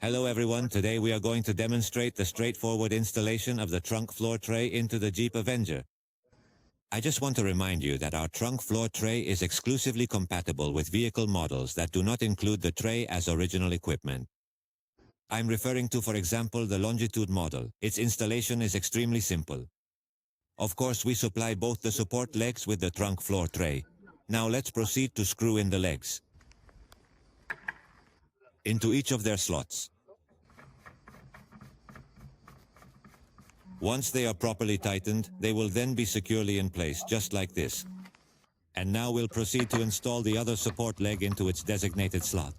Hello everyone, today we are going to demonstrate the straightforward installation of the trunk floor tray into the Jeep Avenger. I just want to remind you that our trunk floor tray is exclusively compatible with vehicle models that do not include the tray as original equipment. I'm referring to, for example, the Longitude model. Its installation is extremely simple. Of course, we supply both the support legs with the trunk floor tray. Now let's proceed to screw in the legs into each of their slots. Once they are properly tightened, they will then be securely in place, just like this. And now we'll proceed to install the other support leg into its designated slot.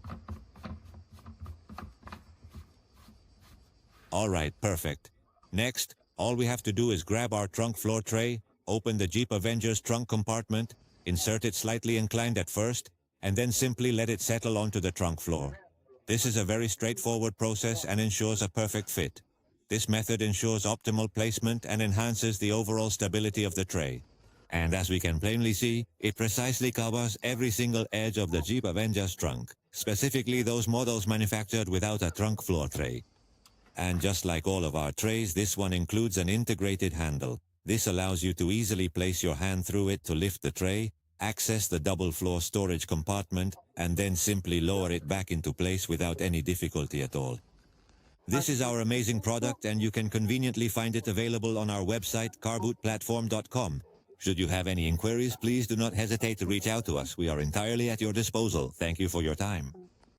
Alright, perfect. Next, all we have to do is grab our trunk floor tray, open the Jeep Avenger's trunk compartment, insert it slightly inclined at first, and then simply let it settle onto the trunk floor. This is a very straightforward process and ensures a perfect fit. This method ensures optimal placement and enhances the overall stability of the tray. And as we can plainly see, it precisely covers every single edge of the Jeep Avenger's trunk, specifically those models manufactured without a trunk floor tray. And just like all of our trays, this one includes an integrated handle. This allows you to easily place your hand through it to lift the tray, access the double floor storage compartment, and then simply lower it back into place without any difficulty at all. This is our amazing product, and you can conveniently find it available on our website, carbootplatform.com. Should you have any inquiries, please do not hesitate to reach out to us. We are entirely at your disposal. Thank you for your time.